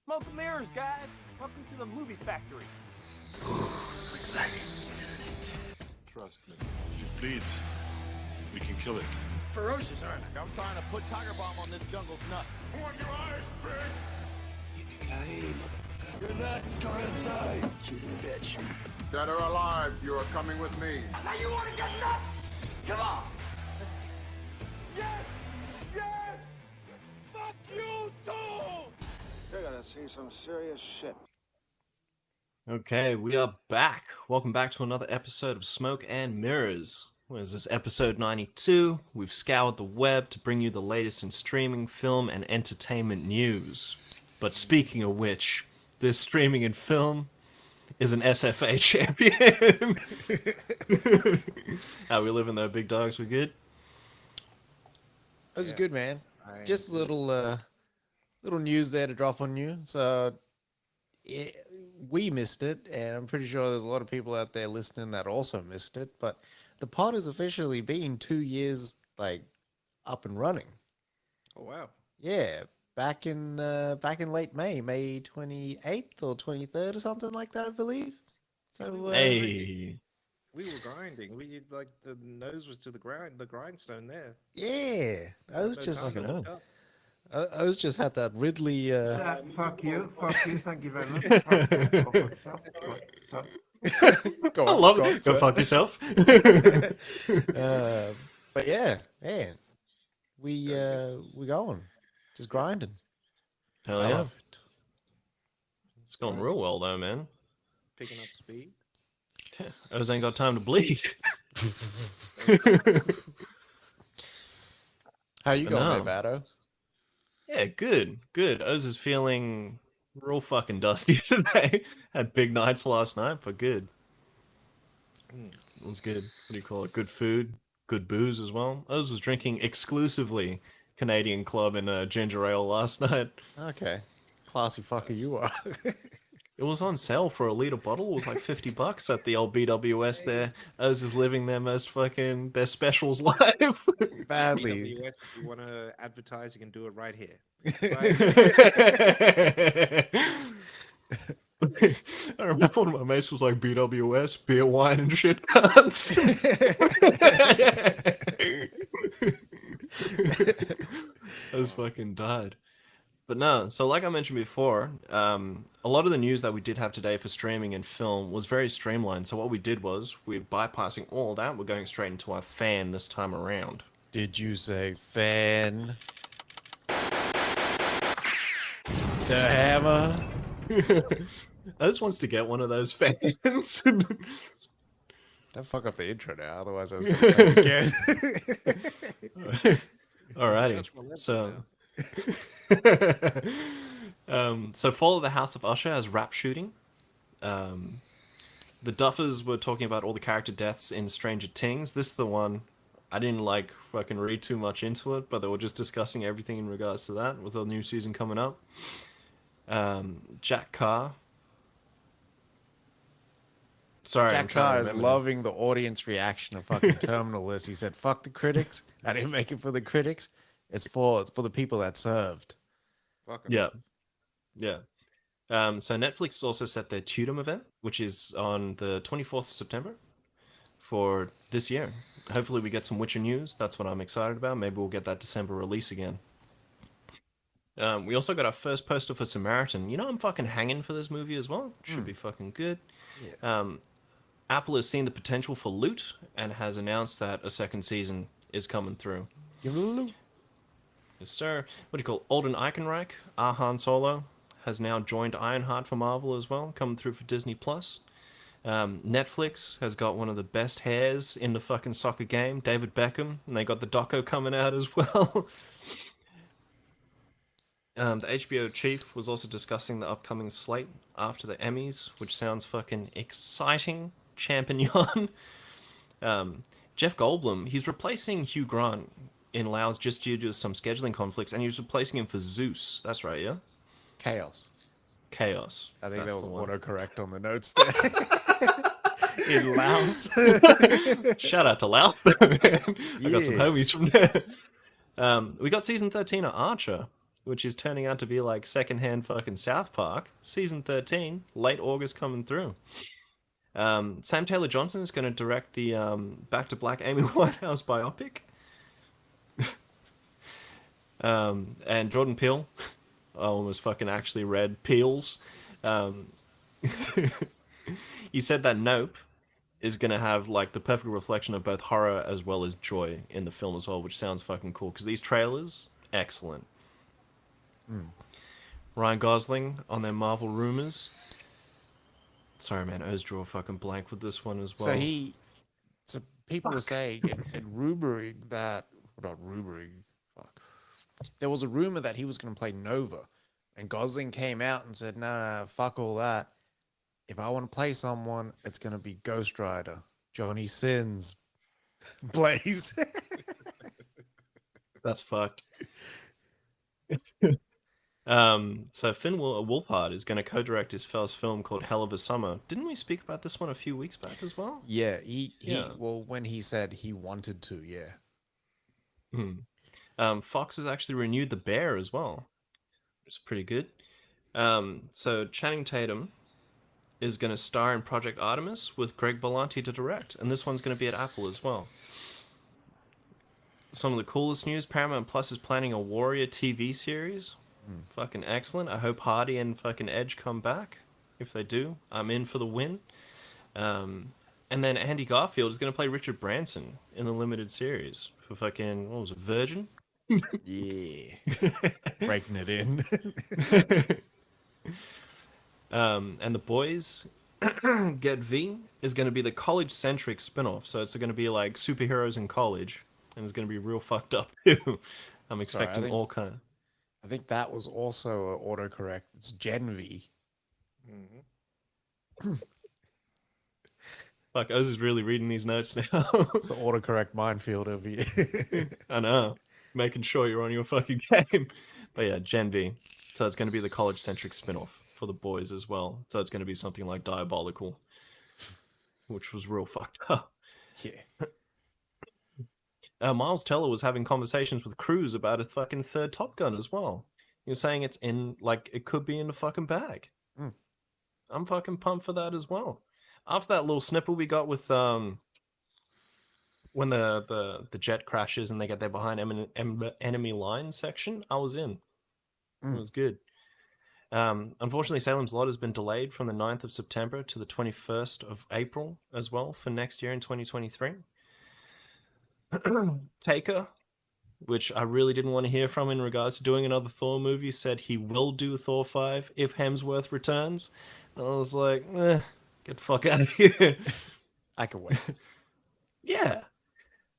Smoke and mirrors, guys. Welcome to the movie factory. So exciting. Trust me. If it bleeds, we can kill it. Ferocious, aren't I? I'm trying to put Tiger Bomb on this jungle's nuts. I want your eyes, Pig! Yippee-ki-yay, motherfucker. You're not gonna die, you bitch. Dead or alive, you are coming with me. Now you wanna get nuts? Come on! Yes! Yes! Fuck you too! You're gonna see some serious shit. Okay, we are back. Welcome back to another episode of Smoke and Mirrors. What is this, episode 92? We've scoured the web to bring you the latest in streaming, film, and entertainment news. But speaking of which, this streaming and film is an SFA champion. How we living though, big dogs? We good? That was good, man. Just a little news there to drop on you. So we missed it, and I'm pretty sure there's a lot of people out there listening that also missed it. But the pod has officially been 2 years, up and running. Oh wow! Yeah, back in late May 28th or 23rd or something like that, I believe. So Hey. We were grinding. We the nose was to the grindstone there. yeah, I was just Fucking hell. I was just had that Ridley. Fuck you, thank you very much. Go I love it. Go fuck yourself. But yeah, man, we going, just grinding. Hell I yeah. love it. It's going real well though, man. Picking up speed. Oz ain't got time to bleed. How you going, No. there, Bato? Yeah, good. Oz is feeling real fucking dusty today. Had big nights last night, but good. It was good. What do you call it? Good food, good booze as well. Oz was drinking exclusively Canadian Club and ginger ale last night. Okay, classy fucker you are. It was on sale for a liter bottle. It was like $50 at the old BWS there. Oz is living their their specials life. Badly. BWS, if you want to advertise, you can do it right here. I remember one of my mates was like, BWS, beer, wine, and shit cunts. I was fucking died. But no, so like I mentioned before, a lot of the news that we did have today for streaming and film was very streamlined. So what we did was, we're bypassing all that. We're going straight into our fan this time around. Did you say fan? The hammer. I just wants to get one of those fans. Don't fuck up the intro now, otherwise I was going to play it again. Alrighty, Touch my lips so... now. So Follow the House of Usher as rap shooting. The Duffers were talking about all the character deaths in Stranger Things. This is the one I didn't fucking read too much into it, but they were just discussing everything in regards to that with the new season coming up. Jack Carr. Sorry, I'm Jack trying to Carr is remember. loving the audience reaction of fucking Terminal List. He said, fuck the critics. I didn't make it for the critics. It's for the people that served. Fuck 'em. Yeah. So Netflix has also set their Tudum event, which is on the 24th of September for this year. Hopefully we get some Witcher news. That's what I'm excited about. Maybe we'll get that December release again. We also got our first poster for Samaritan. You know, I'm fucking hanging for this movie as well. Should be fucking good. Yeah. Apple has seen the potential for Loot and has announced that a second season is coming through. Give it a look. Yes, sir. What do you call it? Alden Ehrenreich, our Han Solo, has now joined Ironheart for Marvel as well, coming through for Disney+. Netflix has got one of the best hairs in the fucking soccer game, David Beckham, and they got the doco coming out as well. The HBO chief was also discussing the upcoming slate after the Emmys, which sounds fucking exciting. Champignon. Jeff Goldblum, he's replacing Hugh Grant in Laos just due to some scheduling conflicts, and he was replacing him for Zeus. That's right, yeah? Chaos. Chaos. I think That's that was the one. autocorrect on the notes there. In Laos. Shout out to Laos. I got some Yeah. homies from there. We got season 13 of Archer. which is turning out to be like secondhand fucking South Park. Season 13, late August coming through. Sam Taylor Johnson is going to direct the Back to Black Amy Winehouse biopic. And Jordan Peele, I almost fucking actually read Peele's. He said that Nope is going to have like the perfect reflection of both horror as well as joy in the film as well, which sounds fucking cool because these trailers, excellent. Ryan Gosling on their Marvel rumors. Sorry, man, O's drew a fucking blank with this one as well. So people were saying and rumoring that, not rumoring, fuck. There was a rumor that he was going to play Nova, and Gosling came out and said, nah, fuck all that. If I want to play someone, it's going to be Ghost Rider, Johnny Sins, Blaze. That's fucked. So Finn Wolfhard is going to co-direct his first film called Hell of a Summer. Didn't we speak about this one a few weeks back as well? Yeah, well, when he said he wanted to, yeah. Fox has actually renewed The Bear as well, which is pretty good. So Channing Tatum is going to star in Project Artemis with Greg Berlanti to direct, and this one's going to be at Apple as well. Some of the coolest news, Paramount Plus is planning a Warrior TV series. Fucking excellent. I hope Hardy and fucking Edge come back. If they do, I'm in for the win. And then Andy Garfield is going to play Richard Branson in the limited series for fucking, what was it, Virgin? Yeah. Breaking it in. And The Boys Get V is going to be the college-centric spin-off. So it's going to be like superheroes in college. And it's going to be real fucked up too. I'm expecting all kind. I think that was also an autocorrect. It's Gen V. Fuck, Oz is really reading these notes now. It's the autocorrect minefield over here. I know. Making sure you're on your fucking game. But yeah, Gen V. So it's going to be the college-centric spin-off for The Boys as well. So it's going to be something like Diabolical, which was real fucked up. Yeah. Miles Teller was having conversations with Cruise about a fucking third Top Gun as well. He was saying it's in, like, it could be in the fucking bag. I'm fucking pumped for that as well. After that little snippet we got with when the jet crashes and they get there behind enemy line section, I was in. It was good. Unfortunately, Salem's Lot has been delayed from the 9th of September to the 21st of April as well for next year in 2023. Taker, which I really didn't want to hear from in regards to doing another Thor movie, said he will do Thor 5 if Hemsworth returns. And I was like, get the fuck out of here. I can wait. Yeah.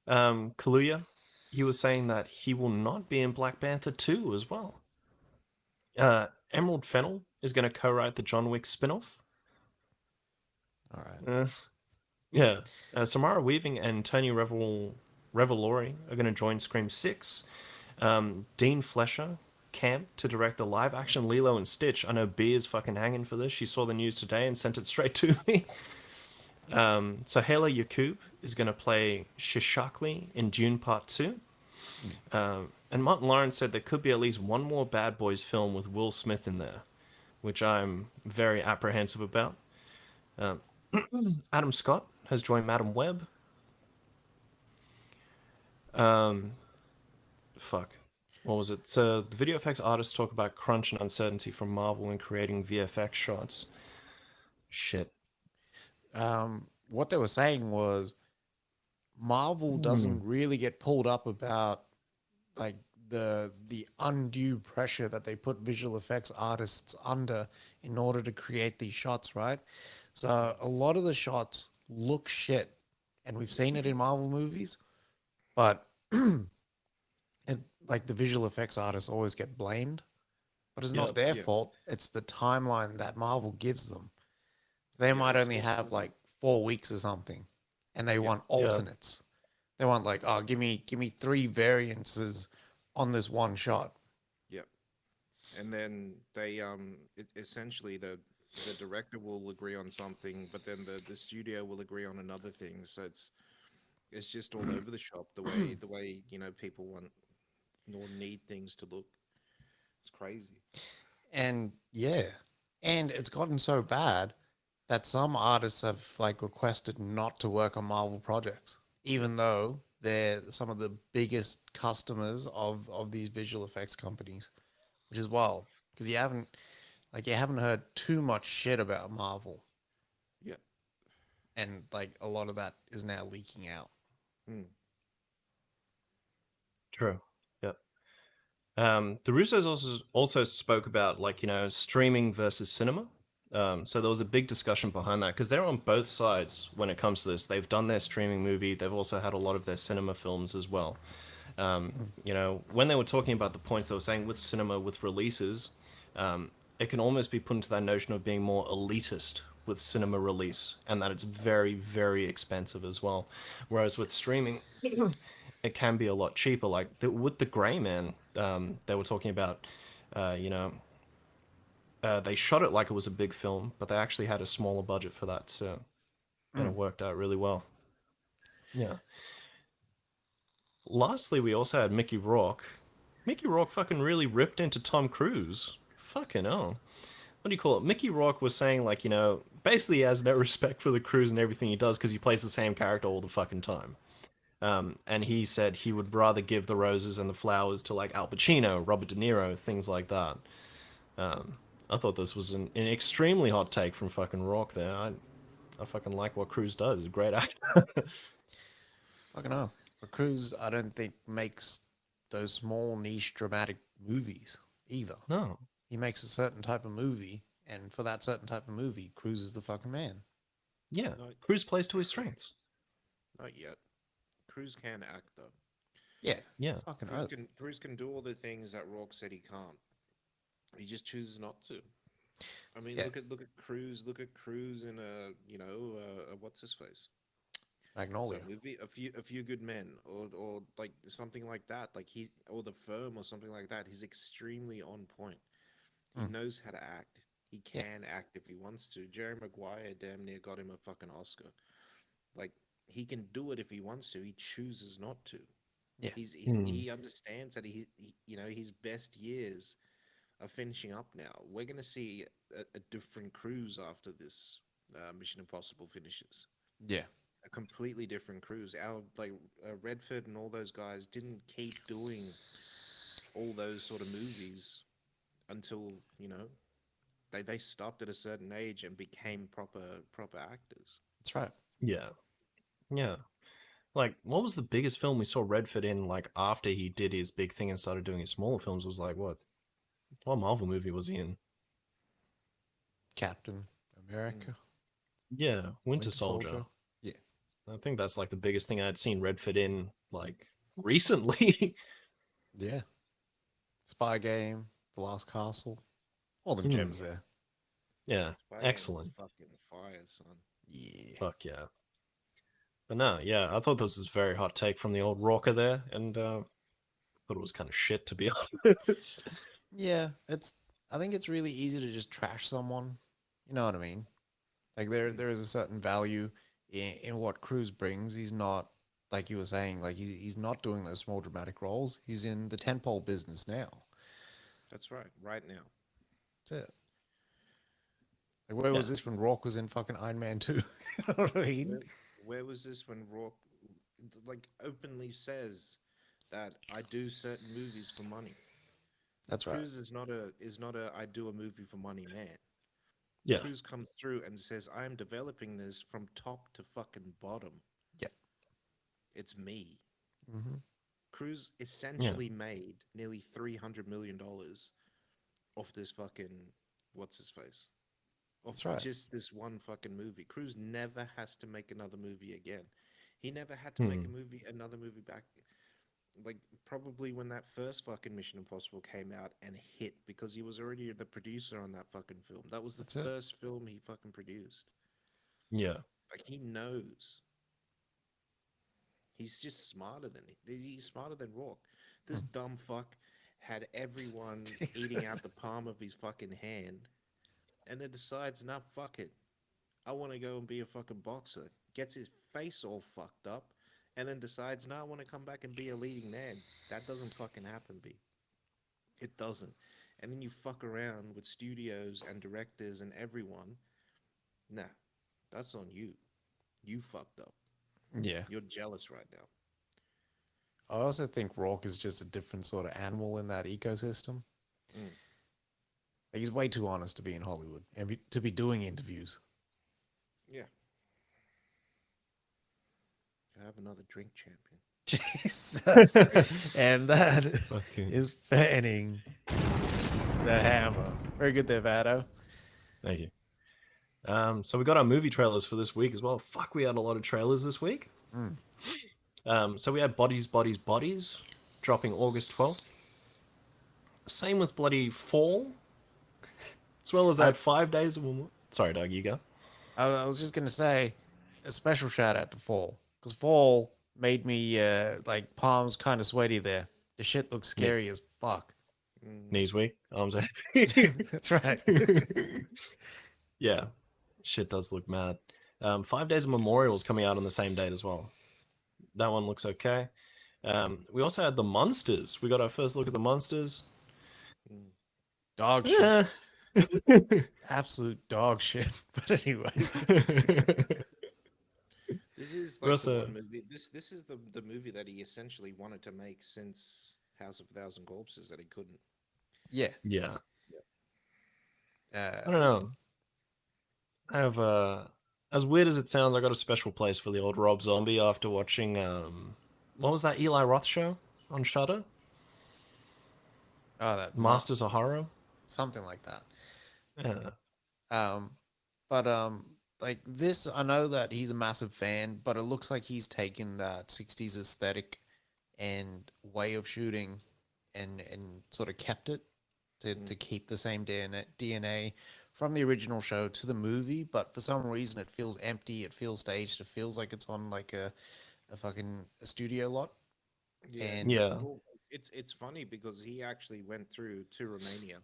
Kaluuya, he was saying that he will not be in Black Panther 2 as well. Emerald Fennell is going to co-write the John Wick spin-off. All right. Yeah. Samara Weaving and Tony Revolori are going to join Scream 6. Dean Flesher camped to direct a live-action Lilo and Stitch. I know B is fucking hanging for this. She saw the news today and sent it straight to me. So Hala Yakub is going to play Shishakli in Dune Part 2. And Martin Lawrence said there could be at least one more Bad Boys film with Will Smith in there, which I'm very apprehensive about. Adam Scott has joined Madam Web. What was it? So the video effects artists talk about crunch and uncertainty from Marvel in creating VFX shots. Shit. What they were saying was Marvel doesn't really get pulled up about like the undue pressure that they put visual effects artists under in order to create these shots, right? So a lot of the shots look shit, and we've seen it in Marvel movies, but like the visual effects artists always get blamed, but it's not their fault. It's the timeline that Marvel gives them. They might only have like 4 weeks or something, and they want alternates. They want like, oh, give me 3 variances on this one shot. Yep. And then they essentially the director will agree on something, but then the studio will agree on another thing. So it's just all over the shop the way people want nor need things to look. It's crazy. And yeah, and it's gotten so bad that some artists have like requested not to work on Marvel projects, even though they're some of the biggest customers of these visual effects companies, which is wild because you haven't heard too much shit about Marvel, Yeah. and like a lot of that is now leaking out. Mm. True. Yep. The Russos also spoke about like streaming versus cinema. So there was a big discussion behind that because they're on both sides when it comes to this. They've done their streaming movie. They've also had a lot of their cinema films as well. When they were talking about the points, they were saying with cinema, with releases, it can almost be put into that notion of being more elitist with cinema release, and that it's very, very expensive as well. Whereas with streaming, it can be a lot cheaper. Like with the Gray Man, they were talking about, they shot it like it was a big film, but they actually had a smaller budget for that, so and it worked out really well. Yeah. Lastly, we also had Mickey Rourke. Mickey Rourke fucking really ripped into Tom Cruise. Fucking hell. What do you call it? Mickey Rourke was saying, like, basically he has no respect for the Cruise and everything he does because he plays the same character all the fucking time. And he said he would rather give the roses and the flowers to, like, Al Pacino, Robert De Niro, things like that. I thought this was an extremely hot take from fucking Rourke there. I fucking like what Cruise does. He's a great actor. Fucking hell. But Cruise, I don't think makes those small niche dramatic movies either. No. He makes a certain type of movie, and for that certain type of movie, Cruise is the fucking man. Yeah. No, Cruise plays to his strengths. not yet. Cruz can act though. Yeah, Yeah. fucking Cruz oath. Cruz can do all the things that Rourke said he can't. He just chooses not to. I mean, Yeah. look at Cruz. Look at Cruz in what's his face? Magnolia. So movie, a few good men, or like something like that. Like or The Firm, or something like that. He's extremely on point. He knows how to act. He Yeah. can act if he wants to. Jerry Maguire damn near got him a fucking Oscar. Like he can do it if he wants to. He chooses not to. Yeah. He understands that his best years are finishing up now. We're gonna see a different Cruise after this Mission Impossible finishes. Yeah. A completely different Cruise. Our Redford and all those guys didn't keep doing all those sort of movies until they stopped at a certain age and became proper actors. That's right. Yeah. Yeah. Like, what was the biggest film we saw Redford in, like, after he did his big thing and started doing his smaller films? Was like, what Marvel movie was he in? Captain America. Yeah, Winter Soldier. Yeah. I think that's, like, the biggest thing I'd seen Redford in, like, recently. Yeah. Spy Game, The Last Castle. All the gems there. Yeah, Spider-Man was excellent. fucking fire, son. Yeah. Fuck yeah. But no, yeah, I thought this was a very hot take from the old rocker there, and thought it was kind of shit, to be honest. Yeah. I think it's really easy to just trash someone. You know what I mean? Like there is a certain value in what Cruz brings. He's not, like you were saying, like he's not doing those small dramatic roles. He's in the tentpole business now. That's right. Right now. That's it. Like where was this when Rourke was in fucking Iron Man 2? You know what I mean? Where was this when Rourke like openly says that I do certain movies for money? That's right. Cruz is not a I do a movie for money man. Yeah. Cruz comes through and says I am developing this from top to fucking bottom. Yeah. It's me. Mm-hmm. Cruz essentially made nearly $300 million off this fucking what's his face. Off right. just this one fucking movie. Cruz never has to make another movie again. He never had to make another movie back. Like probably when that first fucking Mission Impossible came out and hit, because he was already the producer on that fucking film. That was the first film he fucking produced. Yeah. Like he knows. He's just smarter than he's smarter than Rourke. This dumb fuck had everyone eating out the palm of his fucking hand, and then decides, nah, fuck it. I want to go and be a fucking boxer. Gets his face all fucked up, and then decides, nah, I want to come back and be a leading man. That doesn't fucking happen, B. It doesn't. and then you fuck around with studios and directors and everyone. Nah, that's on you. You fucked up. Yeah. You're jealous right now. I also think Rourke is just a different sort of animal in that ecosystem. Mm. Like, he's way too honest to be in Hollywood and to be doing interviews. Yeah. Have another drink, champion. Jesus. And that Fucking- is fanning the hammer. Very good there, Vado. Thank you. So we got our movie trailers for this week as well. Fuck, we had a lot of trailers this week. So we had Bodies, Bodies, Bodies dropping August 12th. Same with bloody Fall, as well as that 5 days of... Sorry, Doug, you go. I was just going to say a special shout out to Fall. Because Fall made me, like, palms kind of sweaty there. The shit looks scary as fuck. Knees weak, arms heavy. That's right. Yeah, shit does look mad. 5 days of Memorial is coming out on the same date as well. That one looks okay. We also had the Munsters. We got our first look at the Munsters. Dog shit. Yeah. Absolute dog shit. But anyway. This is We're like the also- one movie. This is the movie that he essentially wanted to make since House of a Thousand Corpses that he couldn't. Yeah. Yeah. Uh, I don't know. I have as weird as it sounds, I got a special place for the old Rob Zombie after watching what was that Eli Roth show on Shudder? oh, that Masters of Horror? something like that. Yeah. But like this, I know that he's a massive fan, but it looks like he's taken that 60s aesthetic and way of shooting and sort of kept it to keep the same DNA from the original show to the movie, but for some reason it feels empty, it feels staged, it feels like it's on like a fucking a studio lot. And Yeah. Well, it's funny because he actually went through to Romania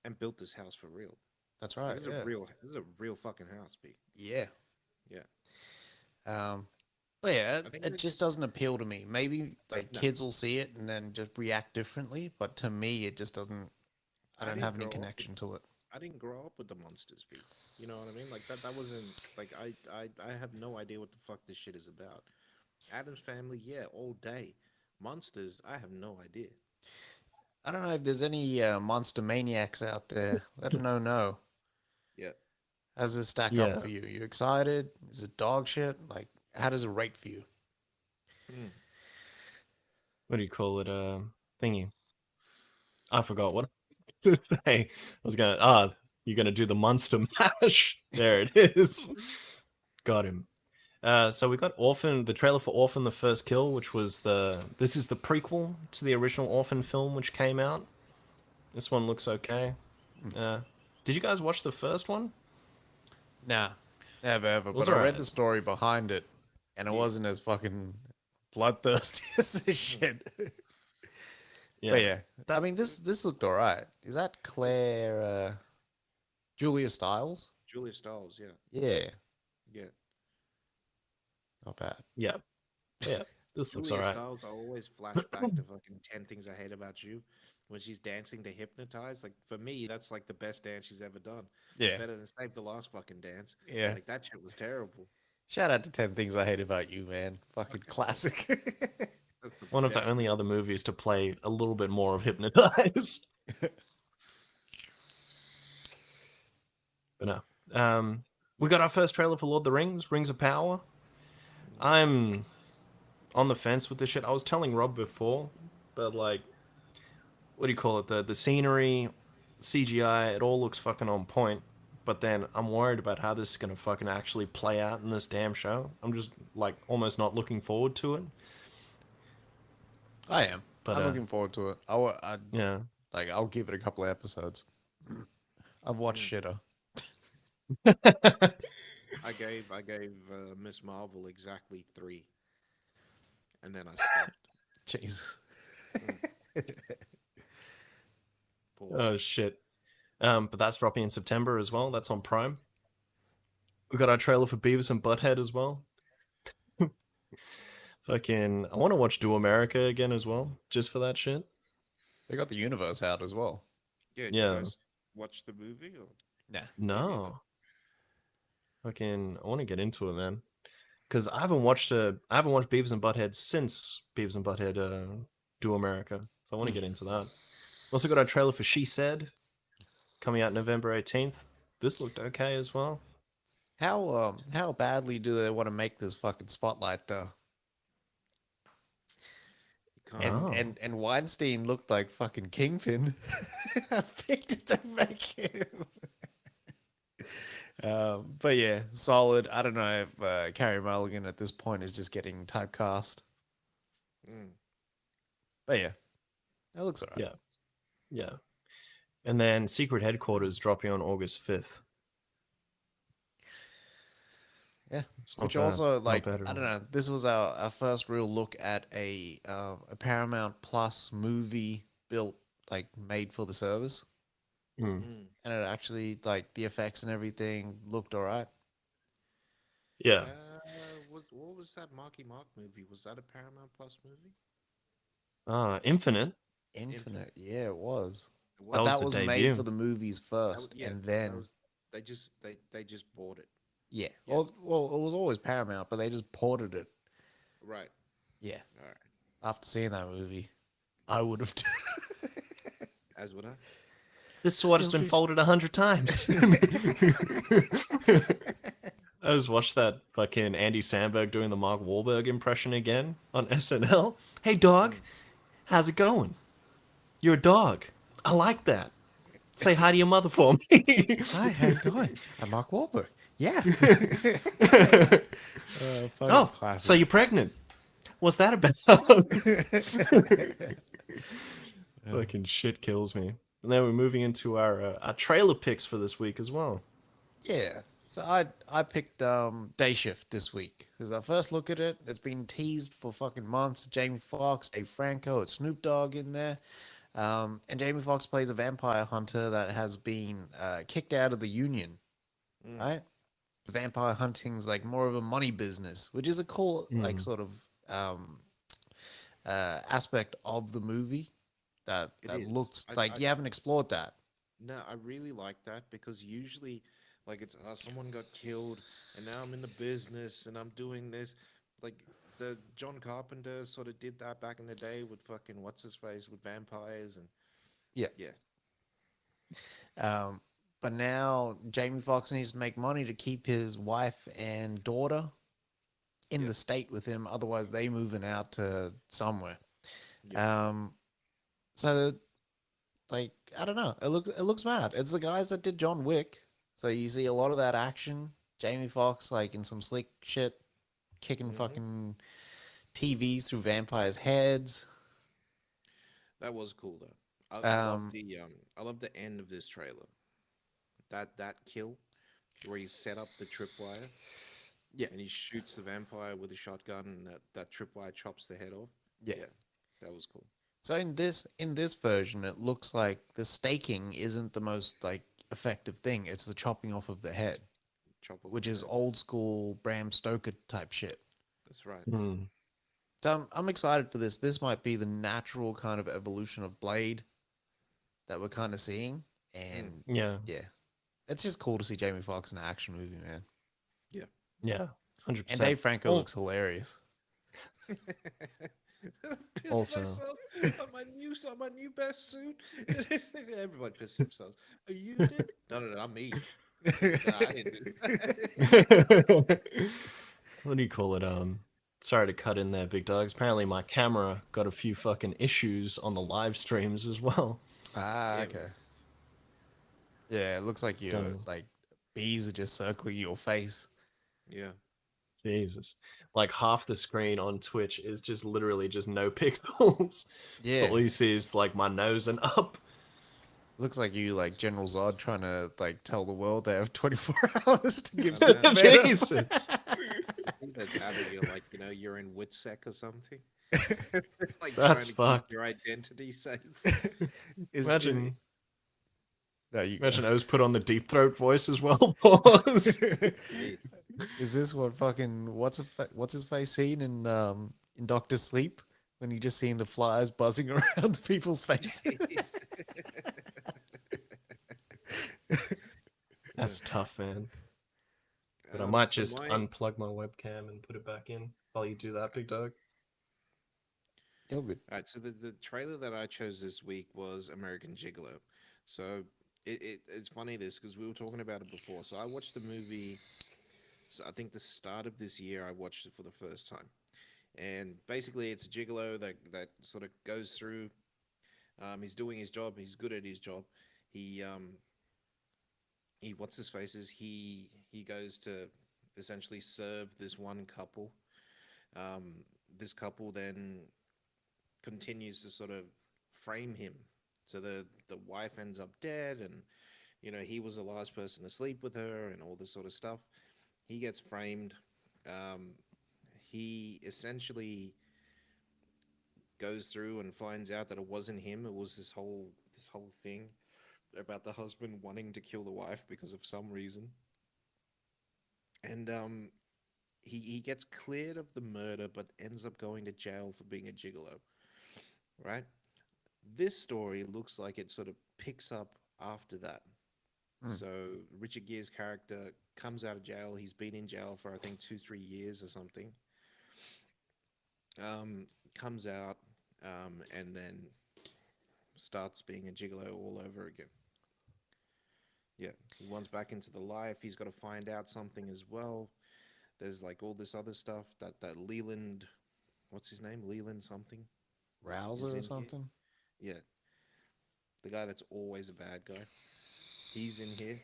and built this house for real. that's right. This is a real fucking house, Pete. Yeah. Yeah. But yeah, I think it just doesn't appeal to me. Maybe like No. kids will see it and then just react differently, but to me, it just doesn't. I don't didn't have any grow up connection to it. I didn't grow up with the Monsters, Pete. You know what I mean? Like that wasn't like I have no idea what the fuck this shit is about. Adam's Family, yeah, all day. Monsters, I have no idea. I don't know if there's any monster maniacs out there. Let them know. Yeah. How does this stack Yeah. up for you? You excited? Is it dog shit? Like, how does it rate for you? What do you call it? Thingy. I forgot what to say. I was gonna you're gonna do the monster mash. There it is. Got him. So we got Orphan, the trailer for Orphan the First Kill, which was this is the prequel to the original Orphan film which came out. This one looks okay. Did you guys watch the first one? Nah, never ever. Was But I read alright. the story behind it, and it wasn't as fucking bloodthirsty as this shit. But yeah, I mean, this looked alright. Is that Claire, Julia Stiles? Julia Stiles, yeah. Yeah, Yeah. not bad. Yeah. Yeah. This looks Julia alright. Stiles, I always flash back to fucking 10 Things I Hate About You when she's dancing to Hypnotize. Like, for me, that's like the best dance she's ever done. Yeah, Better than Save the Last fucking dance. yeah. Like, that shit was terrible. Shout out to 10 Things I Hate About You, man. Fucking classic. That's the One of the best. only other movies to play a little bit more of Hypnotize. But no. We got our first trailer for Lord of the Rings, Rings of Power. I'm on the fence with this shit. I was telling Rob before, but like, what do you call it? The scenery, CGI, it all looks fucking on point. But then I'm worried about how this is gonna fucking actually play out in this damn show. I'm just like almost not looking forward to it. I am. But, I'm looking forward to it. Yeah. I'll give it a couple of episodes. I've watched Shitter. I gave Ms.Marvel exactly 3. And then I stopped. Jesus. Pause. Oh shit. But that's dropping in September as well. That's on Prime. We got our trailer for Beavis and Butthead as well. Fucking, I want to watch Do America again as well, just for that shit. They got the universe out as well. Yeah, did Yeah. you guys watch the movie or? Nah. No. Watch the movie or? Nah. No. Fucking, I want to get into it, man. Because I haven't watched Beavis and Butthead since Beavis and Butthead Do America. So I want to get into that. Also got our trailer for She Said coming out November 18th. This looked okay as well. How badly do they want to make this fucking Spotlight though? You And can't. Oh. and Weinstein looked like fucking Kingpin. How big did they make him? But yeah, solid. I don't know if Carrie Mulligan at this point is just getting typecast. Mm. But yeah, that looks alright. Yeah. Yeah. And then Secret Headquarters dropping on August 5th. Yeah, It's not which bad. also Not like bad at I don't all. know. This was our first real look at a Paramount Plus movie built like made for the service, Mm. Mm. and it actually like the effects and everything looked alright. Yeah. What was that Marky Mark movie? Was that a Paramount Plus movie? Infinite. Infinite, yeah, it was. It But was that the was debut. made for the movies That first, yeah, and that then was, they just bought it. yeah. Yeah. Well, it was always Paramount, but they just ported it. Right. Yeah. All right. After seeing that movie, I would have. As would I. This sword has Still been shoot- folded 100 times. I just watched that fucking Andy Samberg doing the Mark Wahlberg impression again on SNL. Hey, dog. How's it going? You're a dog. I like that. Say hi to your mother for me. Hi, how you doing? I'm Mark Wahlberg. Yeah. Oh, so you're pregnant. What's that about? Fucking shit kills me. And then we're moving into our trailer picks for this week as well. Yeah. So I picked Day Shift this week because I first look at it. It's been teased for fucking months. Jamie Foxx, Dave Franco, it's Snoop Dogg in there, and Jamie Foxx plays a vampire hunter that has been kicked out of the union. Right? Vampire hunting's like more of a money business, which is a cool like sort of aspect of the movie that It that is. looks I- like I- you haven't explored that. No, I really like that because usually, like, it's someone got killed, and now I'm in the business and I'm doing this. Like the John Carpenter sort of did that back in the day with fucking what's his face with vampires and Yeah. yeah. But now Jamie Foxx needs to make money to keep his wife and daughter in the state with him. Otherwise, they moving out to somewhere. So, like, I don't know. It looks mad. It's the guys that did John Wick. So you see a lot of that action. Jamie Foxx, like, in some slick shit, kicking fucking TVs through vampires' heads. That was cool though. I love the end of this trailer. That kill where he set up the tripwire. Yeah. And he shoots the vampire with a shotgun and that tripwire chops the head off. Yeah. That was cool. So in this version, it looks like the staking isn't the most like effective thing. It's the chopping off of the head, which is old school Bram Stoker type shit. That's right. So I'm excited for this. This might be the natural kind of evolution of Blade that we're kind of seeing, and Yeah. it's just cool to see Jamie Foxx in an action movie, man. Yeah. 100%. And Dave Franco looks hilarious. Pissed Also- myself on my new best suit. Everybody pissed themselves. Oh, you did? No, not me. No, I didn't do that. What do you call it? Sorry to cut in there, big dogs. Apparently my camera got a few fucking issues on the live streams as well. Ah, Yeah. okay. Yeah, it looks like you like bees are just circling your face. Yeah. Jesus. Like half the screen on Twitch is just literally just no pixels. Yeah, So all you see is like my nose and up. looks like you like General Zod trying to like tell the world they have 24 hours to give Yeah. some better. Jesus. I think that's having you like, you're in WITSEC or something. Like That's trying to fucked. keep your identity safe. Imagine No, you, imagine O's put on the deep throat voice as well. Pause. is this what fucking what's his face scene in Doctor Sleep when you just seeing the flies buzzing around people's faces? That's tough, man. But I might just unplug my webcam and put it back in while you do that, big dog. You're good. All right, so the trailer that I chose this week was American Gigolo. So it's funny this because we were talking about it before. So I watched the movie. So I think the start of this year I watched it for the first time, and basically it's a gigolo that sort of goes through. He's doing his job. He's good at his job. He what's his faces. He goes to essentially serve this one couple. This couple then continues to sort of frame him. So the wife ends up dead, and he was the last person to sleep with her, and all this sort of stuff. He gets framed. He essentially goes through and finds out that it wasn't him. It was this whole thing about the husband wanting to kill the wife because of some reason. And he gets cleared of the murder, but ends up going to jail for being a gigolo. Right? This story looks like it sort of picks up after that. So Richard Gere's character comes out of jail. He's been in jail for I think 2-3 years or something. Comes out and then starts being a gigolo all over again. Yeah, he wants back into the life. He's got to find out something as well. There's like all this other stuff that Leland, what's his name? Leland something? Rouser or something? Here. Yeah. The guy that's always a bad guy. He's in here.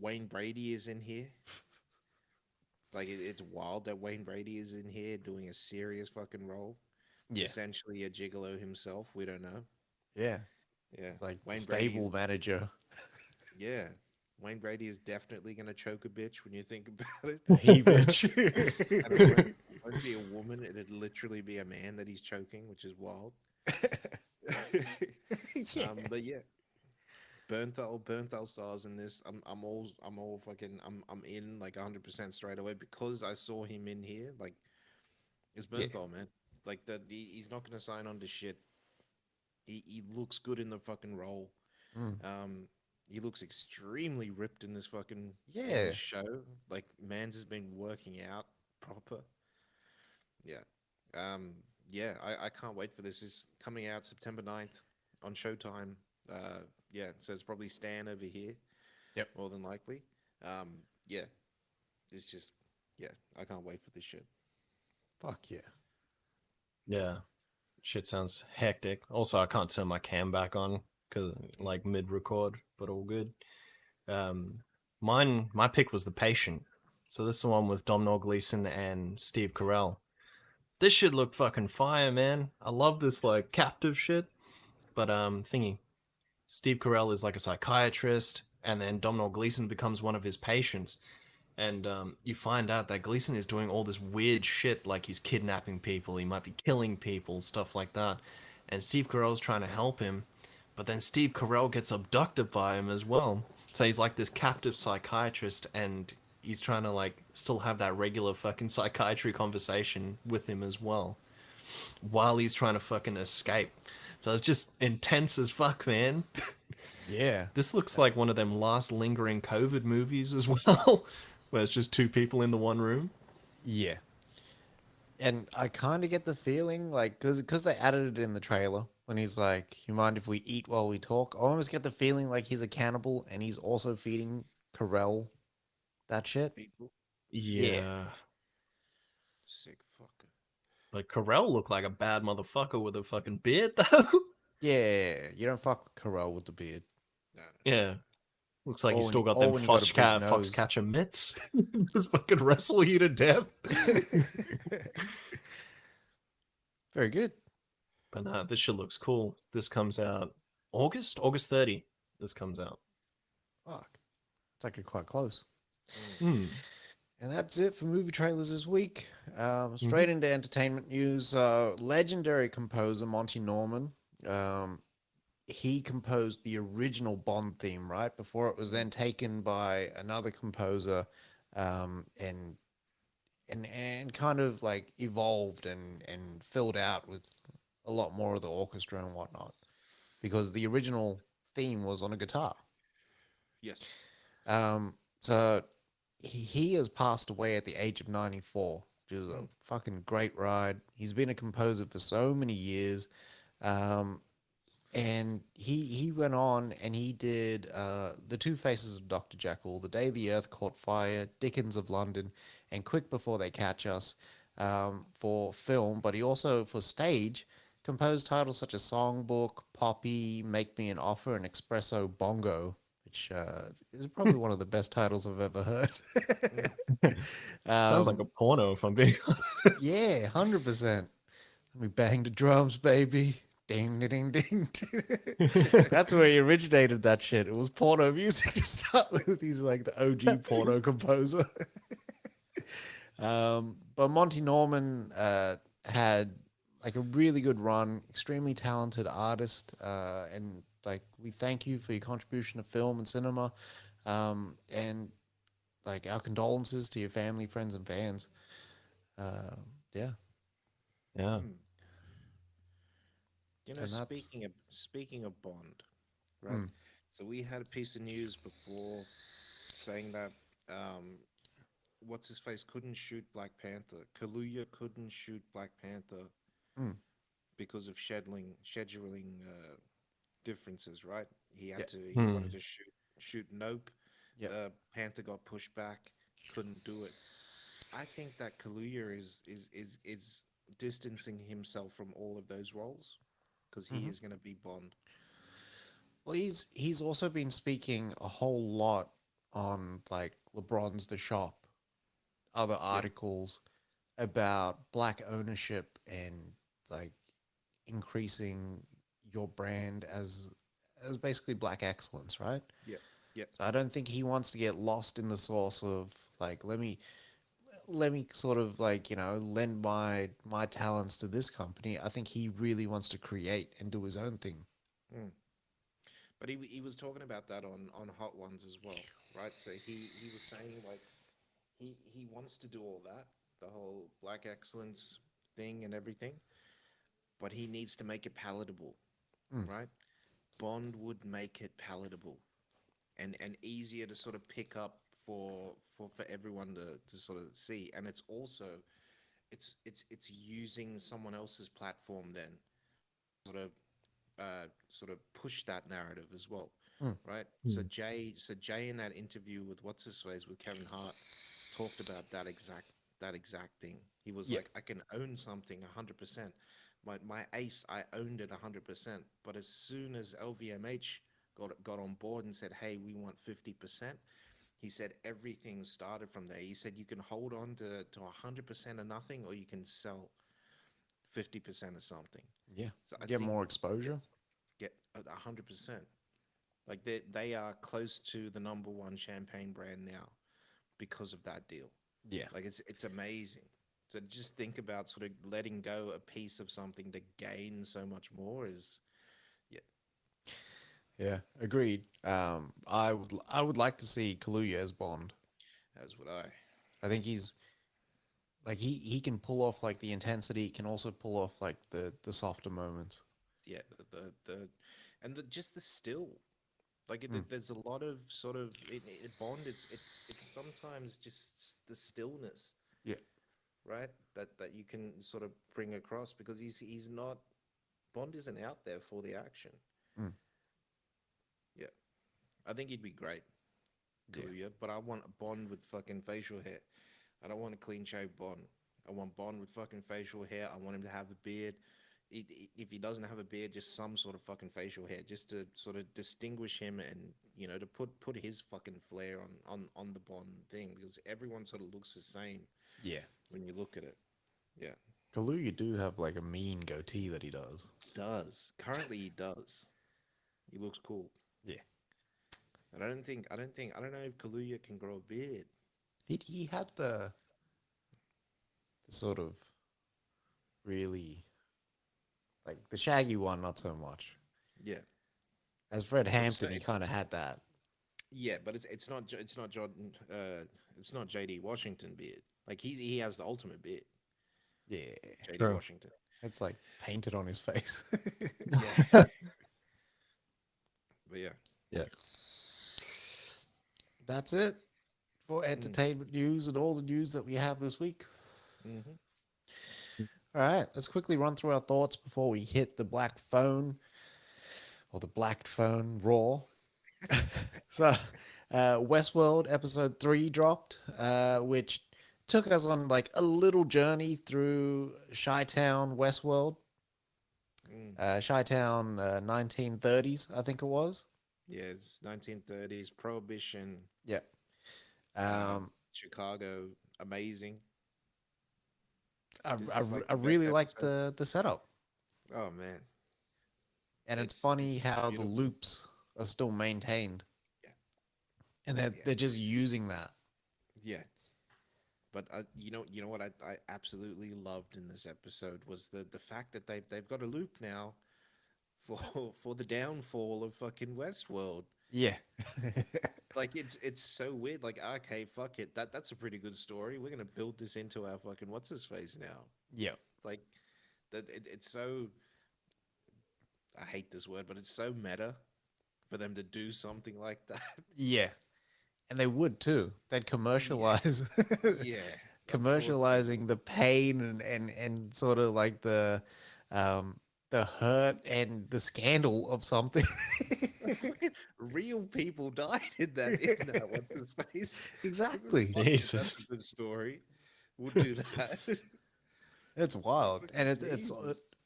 Wayne Brady is in here. Like it's wild that Wayne Brady is in here doing a serious fucking role. Yeah. Essentially a gigolo himself. We don't know. Yeah. Yeah. It's like Wayne stable manager. Yeah. Wayne Brady is definitely going to choke a bitch when you think about it. He bitch. And it won't be a woman. It'd literally be a man that he's choking, which is wild. Yeah. But yeah. Bernthal stars in this. I'm in like 100% straight away because I saw him in here. Like, it's Bernthal, man. Like he's not gonna sign on to shit. He looks good in the fucking role. He looks extremely ripped in this fucking show. Like Mans has been working out proper. Yeah. I can't wait for this. It's coming out September 9th on Showtime. Yeah, so it's probably Stan over here. Yep. More than likely. Yeah. It's just, I can't wait for this shit. Fuck yeah. Yeah. Shit sounds hectic. Also, I can't turn my cam back on because like mid-record, but all good. My pick was The Patient. So this is the one with Domhnall Gleeson and Steve Carell. This shit looked fucking fire, man. I love this like captive shit. But Steve Carell is like a psychiatrist, and then Domhnall Gleeson becomes one of his patients. And you find out that Gleeson is doing all this weird shit, like he's kidnapping people, he might be killing people, stuff like that. And Steve Carell's trying to help him, but then Steve Carell gets abducted by him as well. So he's like this captive psychiatrist, and he's trying to like still have that regular fucking psychiatry conversation with him as well, while he's trying to fucking escape. So it's just intense as fuck, man. Yeah. This looks like one of them last lingering COVID movies as well, where it's just two people in the one room. Yeah. And I kind of get the feeling, like, because they added it in the trailer, when he's like, you mind if we eat while we talk? I almost get the feeling like he's a cannibal, and he's also feeding Carell that shit. Yeah. Sick fucker. But Carell looked like a bad motherfucker with a fucking beard, though. Yeah, you don't fuck Carell with the beard. No. Yeah. Looks like Or he's when still you- got or them when you got a big nose. Foxcatcher mitts. Just fucking wrestle you to death. Very good. But no, this shit looks cool. This comes out August 30. This comes out. Fuck. It's actually quite close. Hmm. And that's it for movie trailers this week. Straight into entertainment news. Legendary composer Monty Norman. He composed the original Bond theme, right? Before it was then taken by another composer and kind of like evolved and filled out with a lot more of the orchestra and whatnot. Because the original theme was on a guitar. Yes. So he has passed away at the age of 94, which is a fucking great ride. He's been a composer for so many years. And he went on and he did The Two Faces of Dr. Jekyll, The Day the Earth Caught Fire, Dickens of London, and Quick Before They Catch Us for film, but he also, for stage, composed titles such as Songbook, Poppy, Make Me an Offer, and Expresso Bongo, which is probably one of the best titles I've ever heard. Sounds like a porno, if I'm being honest. Yeah, 100%. Let me bang the drums, baby. Ding, ding, ding, ding. That's where he originated that shit. It was porno music to start with. He's like the OG porno composer. But Monty Norman had like a really good run, extremely talented artist, and like we thank you for your contribution to film and cinema, and like our condolences to your family, friends, and fans. Yeah. Yeah. You know, And that's- speaking of Bond, right? So we had a piece of news before saying that what's his face couldn't shoot Black Panther. Kaluuya couldn't shoot Black Panther because of scheduling differences, right? He had to. He wanted to shoot Nope. Yeah. Panther got pushed back. Couldn't do it. I think that Kaluuya is distancing himself from all of those roles because he is going to be Bond. Well, he's also been speaking a whole lot on like LeBron's The Shop, other articles about black ownership and like increasing your brand as basically black excellence, right? Yeah, yeah. So I don't think he wants to get lost in the sauce of like let me sort of like, you know, lend my talents to this company. I think he really wants to create and do his own thing. But he was talking about that on Hot Ones as well, right? So he was saying like he wants to do all that, the whole black excellence thing and everything, but he needs to make it palatable, right? Bond would make it palatable and easier to sort of pick up for everyone to sort of see. And it's also it's using someone else's platform then sort of push that narrative as well, right? So Jay in that interview with what's his face with Kevin Hart talked about that exact thing. He was like, I can own something 100%. My ace, I owned it 100%. But as soon as LVMH got on board and said, hey, we want 50%, he said everything started from there. He said you can hold on to 100% of nothing, or you can sell 50% of something. Yeah. So Get more exposure. Get 100%. Like they are close to the number one champagne brand now because of that deal. Yeah. Like it's amazing. So just think about sort of letting go a piece of something to gain so much more is, yeah. Yeah, agreed. I would like to see Kaluuya as Bond. As would I. I think he's like he can pull off like the intensity. He can also pull off like the softer moments. Yeah, and just the still. Like there's a lot of sort of in Bond. It's sometimes just the stillness. Yeah. Right. That you can sort of bring across because he's not. Bond isn't out there for the action. Yeah, I think he'd be great. Kaluuya, but I want a Bond with fucking facial hair. I don't want a clean shaved Bond. I want Bond with fucking facial hair. I want him to have a beard. If he doesn't have a beard, just some sort of fucking facial hair, just to sort of distinguish him and, you know, to put his fucking flair on the Bond thing, because everyone sort of looks the same. Yeah. When you look at it. Yeah. Kaluuya do have like a mean goatee that he does. Currently he does. He looks cool. Yeah. And I don't know if Kaluuya can grow a beard. He had the sort of really like the shaggy one, not so much. Yeah. As Fred Hampton, he kind of had that. Yeah, but it's not Jordan. It's not JD Washington beard. Like he has the ultimate beard. Yeah. JD Washington. It's like painted on his face. But yeah. Yeah. that's it for entertainment news and all the news that we have this week. Mm-hmm. All right, let's quickly run through our thoughts before we hit the black phone or the black phone raw. So, Westworld episode 3 dropped, which took us on like a little journey through Chi-Town, Westworld. Chi-Town, 1930s, I think it was. Yeah, it's 1930s Prohibition. Yeah. Chicago, amazing. I, This I, is like I the best really like episode. the setup. Oh man, And it's funny how the beautiful. loops are still maintained. Yeah. And they're, Yeah. they're just using that. Yeah. But you know what I absolutely loved in this episode was the fact that they've got a loop now for the downfall of fucking Westworld. Yeah. Like it's so weird. Like, okay, fuck it. That's a pretty good story. We're gonna build this into our fucking what's his face now. Yeah. Like it's so, I hate this word, but it's so meta for them to do something like that. Yeah. And they would too. They'd commercialize Yeah. Of course they commercializing the pain and sort of like the hurt and the scandal of something. would. Real people died in that what's his face. Exactly. Fuck it, that's Jesus. a good story. We'll do that. It's wild. And Jesus.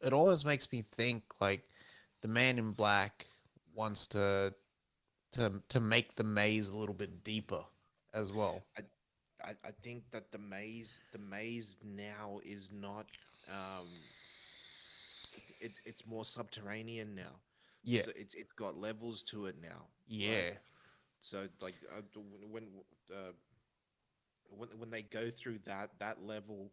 it always makes me think like the man in black wants to make the maze a little bit deeper as well. I think that the maze now is not it's more subterranean now. Yeah. So it's got levels to it now. Yeah. Right? So like when uh, when they go through that level,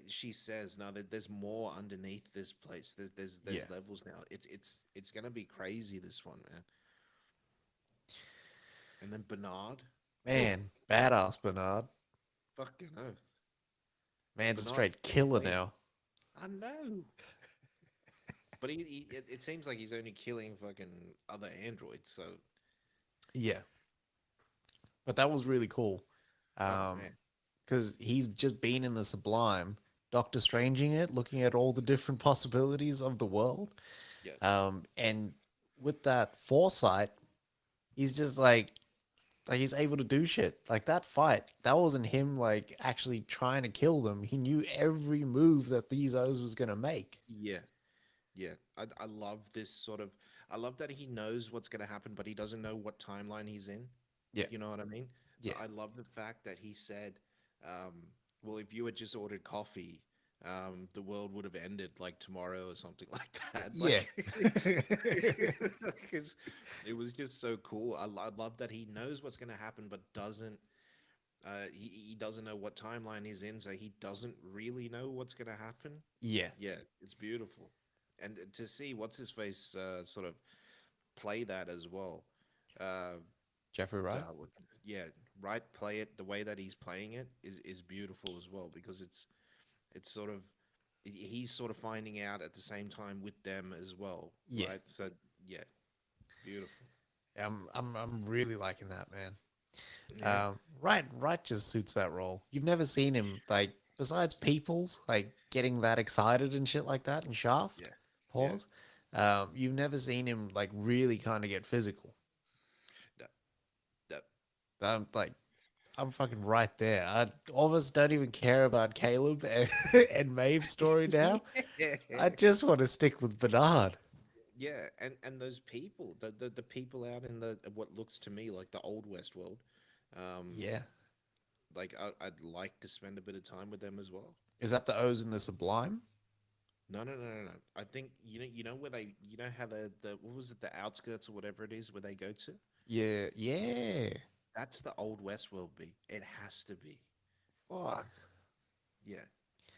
she says no, there's more underneath this place. There's Yeah. levels now. It's gonna be crazy, this one, man. And then Bernard, Man, badass Bernard. fucking oath. Man's a Bernard straight killer played- now. I know. But it seems like he's only killing fucking other androids. So Yeah. But that was really cool. oh, man. Because he's just been in the Sublime, Doctor Stranging it, looking at all the different possibilities of the world. Yeah. And with that foresight, he's just like he's able to do shit. Like that fight, that wasn't him like actually trying to kill them. He knew every move that these O's was gonna make. Yeah. Yeah. I love this sort of. I love that he knows what's going to happen, but he doesn't know what timeline he's in. Yeah. You know what I mean? So Yeah. I love the fact that he said, well, if you had just ordered coffee, the world would have ended like tomorrow or something like that. Yeah. Because it was just so cool. I love that he knows what's going to happen, but doesn't. He doesn't know what timeline he's in, so he doesn't really know what's going to happen. Yeah. Yeah, it's beautiful, and to see what's his face sort of play that as well. Jeffrey Wright. Yeah, right. Play it the way that he's playing it is beautiful as well, because it's sort of, he's sort of finding out at the same time with them as well. Yeah. Right. So yeah, beautiful. I'm really liking that, man. Yeah. Right just suits that role. You've never seen him like besides Peoples like getting that excited and shit like that in Shaft. Yeah. Pause. You've never seen him like really kind of get physical. No. No. I'm fucking right there. I almost don't even care about Caleb and Maeve's story now. I just want to stick with Bernard. Yeah, and those people, the people out in the what looks to me like the old Westworld, Yeah. like I'd like to spend a bit of time with them as well. Is that the O's in the Sublime? No. I think you know where they, you know how the what was it, the outskirts or whatever it is where they go to. Yeah. Yeah. That's the old Westworld. It has to be. Fuck. Yeah,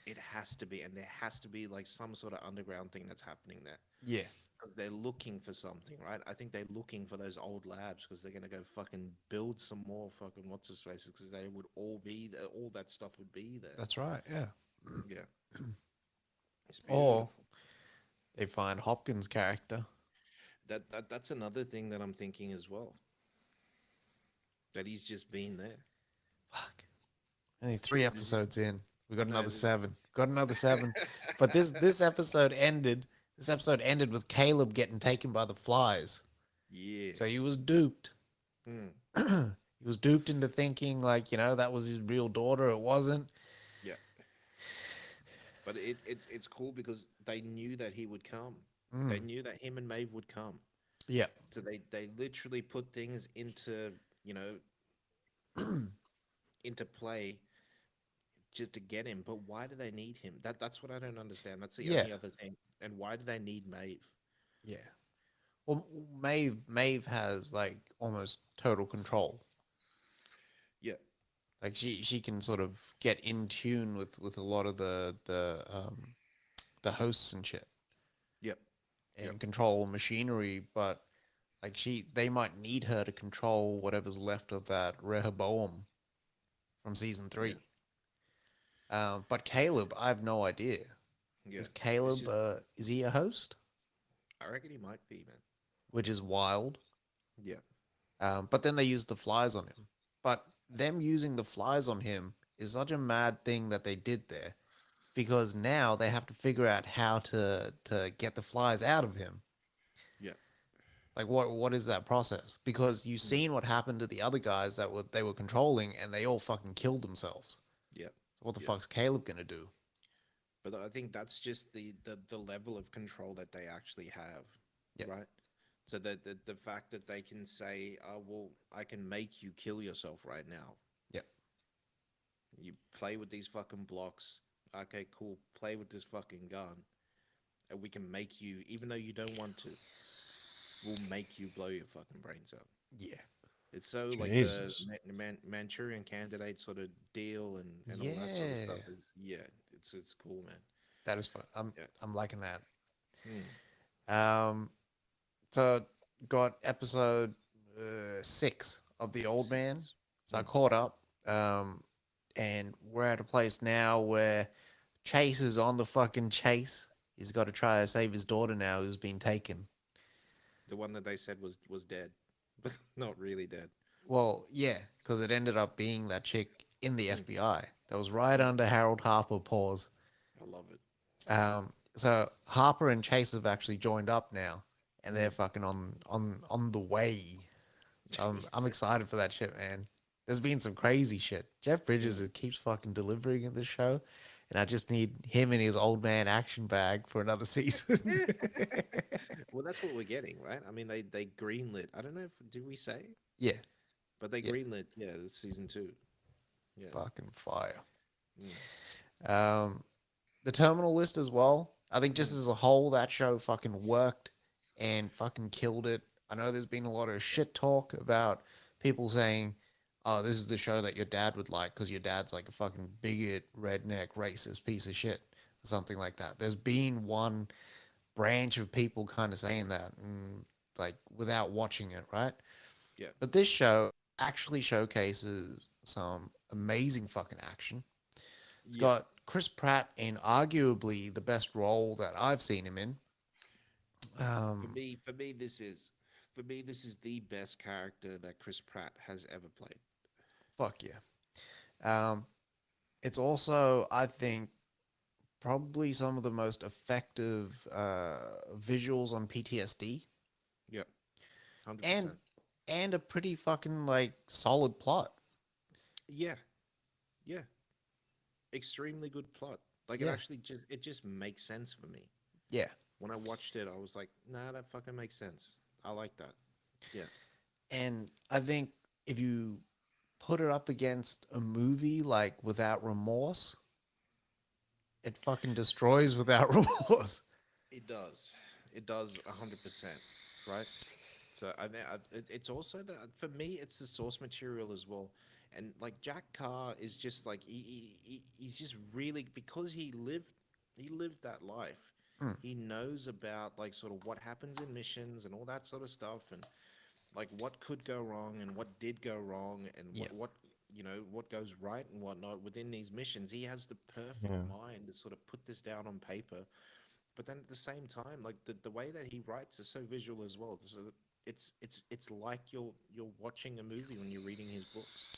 it has to be, and there has to be like some sort of underground thing that's happening there. Yeah. 'Cause they're looking for something, right? I think they're looking for those old labs because they're gonna go fucking build some more fucking what's his faces, because they would all be there. All that stuff would be there. That's right. Yeah. Yeah. It's Or beautiful. they find Hopkins' character. That's another thing that I'm thinking as well. that he's just been there. Fuck. Only 3 This is- episodes in. We got no, another this- 7. Got another 7. But this episode ended. This episode ended with Caleb getting taken by the flies. Yeah. So he was duped. Mm, He was duped into thinking like, that was his real daughter. It wasn't. yeah. But it's cool because they knew that he would come. They knew that him and Maeve would come. Yeah. So they literally put things into, into play just to get him. But why do they need him? That's what I don't understand. That's the Yeah. only other thing. And why do they need Maeve? Yeah. Well, Maeve has like almost total control. Yeah. Like she can sort of get in tune with a lot of the hosts and shit Yep. and control machinery, but like they might need her to control whatever's left of that Rehoboam from season 3. But Caleb, I have no idea. Yeah. Is Caleb is he a host? I reckon he might be, man. Which is wild. Yeah. But then they use the flies on him. But them using the flies on him is such a mad thing that they did there, because now they have to figure out how to get the flies out of him. Yeah. Like what is that process? Because you've seen what happened to the other guys that they were controlling, and they all fucking killed themselves. Yeah. What the fuck's Caleb gonna do? But I think that's just the level of control that they actually have. Yeah. Right. So the fact that they can say, "Oh well, I can make you kill yourself right now." Yep. You play with these fucking blocks. Okay, cool. Play with this fucking gun, and we can make you, even though you don't want to, we'll make you blow your fucking brains out. Yeah. It's so Jesus. like the Manchurian Candidate sort of deal and all that sort of stuff. It's cool, man. That is fun. Yeah. I'm liking that. Hmm. So got episode 6 of The Old Man. So I caught up. And we're at a place now where Chase is on the fucking chase. He's got to try to save his daughter now, who's been taken. The one that they said was dead, but not really dead. Well, yeah, because it ended up being that chick in the FBI that was right under Harold Harper paws. I love it. So Harper and Chase have actually joined up now, and they're fucking on the way. I'm excited for that shit, man. There's been some crazy shit. Jeff Bridges keeps fucking delivering in this show, and I just need him in his old man action bag for another season. Well, that's what we're getting, right? I mean, they greenlit. I don't know if did we say, Yeah, but they Yeah. greenlit. Yeah, this season 2. Yeah. fucking fire. Mm. The Terminal List as well. I think just as a whole, that show fucking worked and fucking killed it. I know there's been a lot of shit talk about people saying, "Oh, this is the show that your dad would like because your dad's like a fucking bigot, redneck, racist piece of shit," or something like that. There's been one branch of people kind of saying that, and like without watching it, right? Yeah. But this show actually showcases some amazing fucking action. It's Yeah. got Chris Pratt in arguably the best role that I've seen him in. For me, this is the best character that Chris Pratt has ever played. Fuck yeah. It's also, I think, probably some of the most effective visuals on PTSD, Yeah, 100%. and a pretty fucking like solid plot. Yeah, yeah, extremely good plot. Like Yeah. it just makes sense for me. Yeah. When I watched it, I was like, nah, that fucking makes sense. I like that. Yeah. And I think if you put it up against a movie like Without Remorse, it fucking destroys Without Remorse. It does. It does 100%. Right. So it's also that for me, it's the source material as well. And like Jack Carr is just like he's just really, because he lived that life. He knows about like sort of what happens in missions and all that sort of stuff, and like what could go wrong and what did go wrong, and what what goes right and whatnot within these missions. He has the perfect mind to sort of put this down on paper. But then at the same time, like the way that he writes is so visual as well. So it's like you're watching a movie when you're reading his books.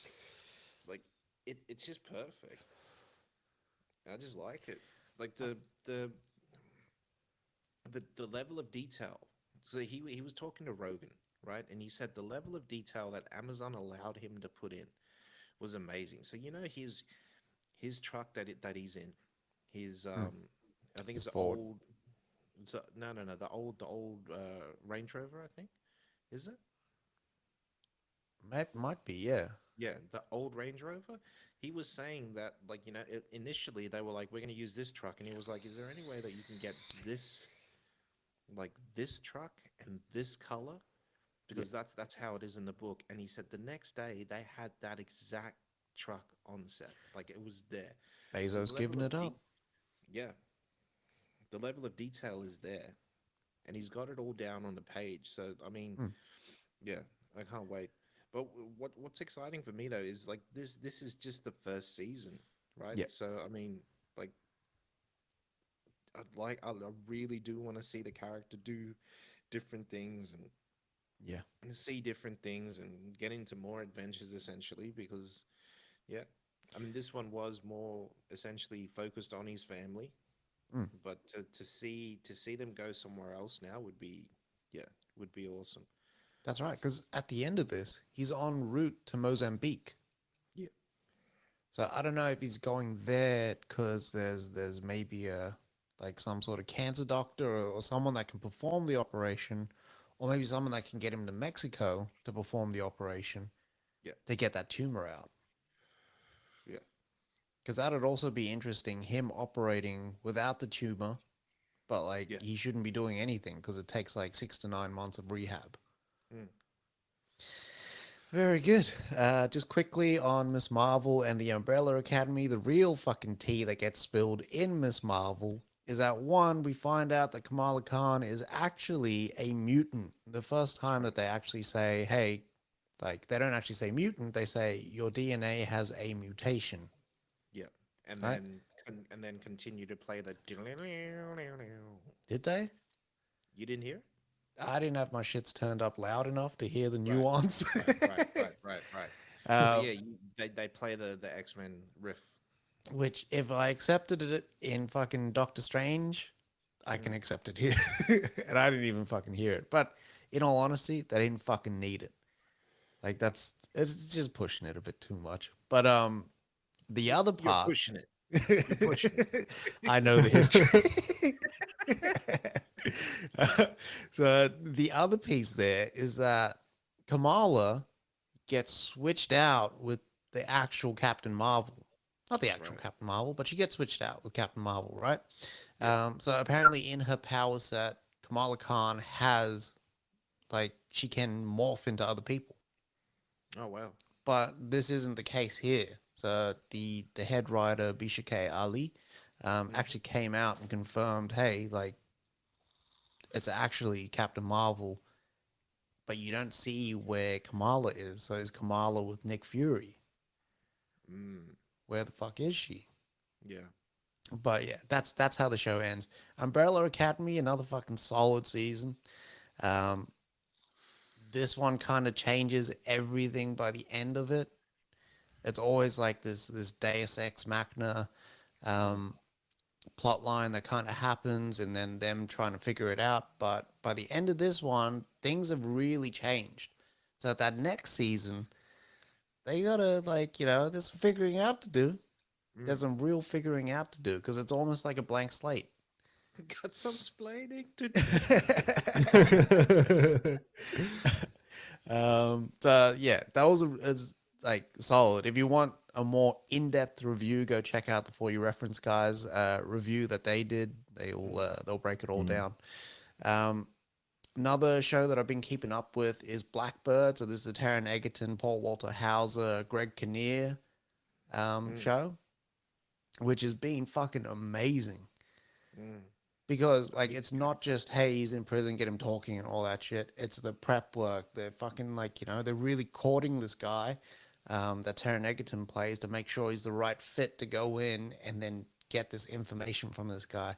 Like it's just perfect. I just like it. Like the the level of detail. So he was talking to Rogan, right? And he said the level of detail that Amazon allowed him to put in was amazing. So you know his truck that he's in, his I think it's It's the Ford. old so, no the old Range Rover, I think. Is it? Might be, yeah. Yeah, the old Range Rover. He was saying that, like, initially they were like, we're going to use this truck. And he was like, is there any way that you can get this, like, this truck and this color? Because that's how it is in the book. And he said the next day they had that exact truck on set. Like, it was there. So the Bezos level giving of it up. yeah, the level of detail is there. And he's got it all down on the page. So, I mean, Hmm. yeah, I can't wait. But what's exciting for me though is like this is just the first season, right? Yeah, So I mean, like I really do want to see the character do different things yeah. and see different things and get into more adventures essentially because yeah, I mean this one was more essentially focused on his family, Mm. but to see them go somewhere else now would be yeah, would be awesome. That's right. Because at the end of this, he's en route to Mozambique. Yeah. So I don't know if he's going there because there's maybe a like some sort of cancer doctor or someone that can perform the operation, or maybe someone that can get him to Mexico to perform the operation Yeah. to get that tumor out. Yeah. Because that'd also be interesting, him operating without the tumor, but like Yeah. he shouldn't be doing anything because it takes like 6 to 9 months of rehab. Mm. Very good. Just quickly on Miss Marvel and the Umbrella Academy, the real fucking tea that gets spilled in Miss Marvel is that one, we find out that Kamala Khan is actually a mutant. The first time that they actually say, hey, like they don't actually say mutant, they say your DNA has a mutation, Yeah, and right? then continue to play the. Did they? You didn't hear? I didn't have my shits turned up loud enough to hear the Right, nuance. right. But uh, yeah, they play the X-Men riff. which, if I accepted it in fucking Doctor Strange, I can accept it here. And I didn't even fucking hear it. But in all honesty, they didn't fucking need it. Like it's just pushing it a bit too much. But the other You're part, pushing it. You're pushing it. I know the history. So the other piece there is that Kamala gets switched out with the actual Captain Marvel. Not the actual Right. Captain Marvel, but she gets switched out with Captain Marvel, right? Yeah. So apparently in her power set, Kamala Khan has like she can morph into other people. Oh wow. But this isn't the case here. So the head writer Bisha K. Ali actually came out and confirmed, hey, like it's actually Captain Marvel, but you don't see where Kamala is. So is Kamala with Nick Fury? Mm, Where the fuck is she? yeah. But yeah, that's how the show ends. Umbrella Academy, another fucking solid season. Um, this one kind of changes everything by the end of it. It's always like this Deus Ex Machina um, plot line that kind of happens, and then them trying to figure it out. But by the end of this one, things have really changed. So that next season, they gotta like there's some figuring out to do. There's Mm. some real figuring out to do because it's almost like a blank slate. Got some splaining to So yeah, that was it's like solid. If you want a more in-depth review, go check out the For You Reference guys review that they did. They'll break it all down. Another show that I've been keeping up with is Blackbird. So this is the Taron Egerton, Paul Walter Hauser, Greg Kinnear show, which has been fucking amazing. Because like it's not just hey he's in prison, get him talking and all that shit. It's the prep work. They're fucking like they're really courting this guy that Taron Egerton plays to make sure he's the right fit to go in and then get this information from this guy.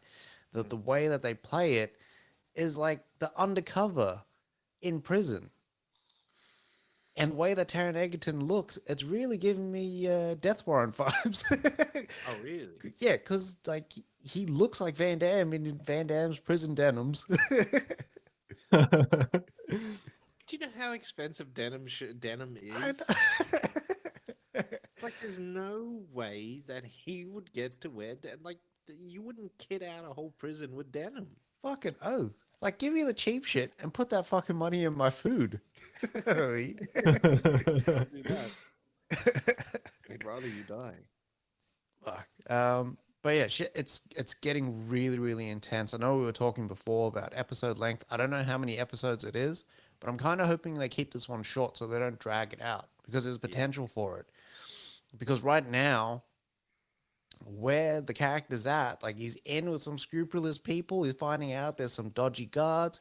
The way that they play it is like the undercover in prison. And the way that Taron Egerton looks, it's really giving me Death Warrant vibes. Oh, really? Yeah, because like he looks like Van Damme in Van Damme's prison denims. Do you know how expensive denim is? Like, there's no way that he would get to wear like you wouldn't kid out a whole prison with denim. Fucking oath. Like, give me the cheap shit and put that fucking money in my food. I don't eat. Do that. I'd rather you die. Fuck. But yeah, shit, it's getting really, really intense. I know we were talking before about episode length. I don't know how many episodes it is, but I'm kind of hoping they keep this one short so they don't drag it out because there's potential for it. Because right now, where the character's at, like he's in with some scrupulous people, he's finding out there's some dodgy guards,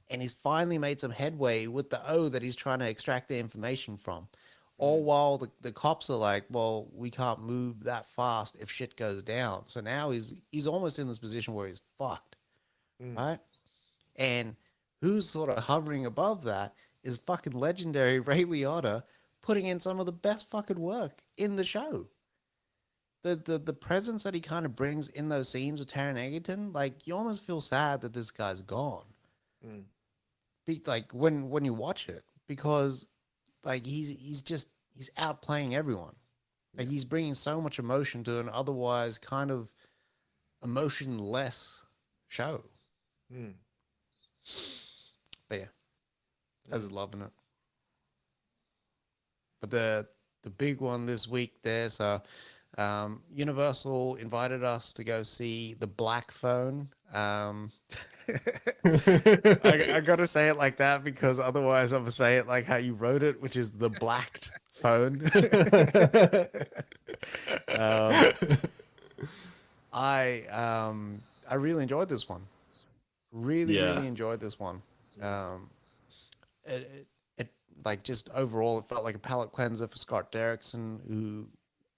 and he's finally made some headway with the O that he's trying to extract the information from. All while the cops are like, well, we can't move that fast if shit goes down. So now he's almost in this position where he's fucked, right? And who's sort of hovering above that is fucking legendary Ray Liotta putting in some of the best fucking work in the show. The presence that he kind of brings in those scenes with Taron Egerton, like you almost feel sad that this guy's gone. Like when you watch it, because like he's outplaying everyone. Like he's bringing so much emotion to an otherwise kind of emotionless show. But yeah, I was loving it. But the big one this week there, so Universal invited us to go see The Black Phone. I gotta say it like that because otherwise I'm gonna say it like how you wrote it, which is The Blacked Phone. I really enjoyed this one. Really enjoyed this one. It like just overall, it felt like a palate cleanser for Scott Derrickson, who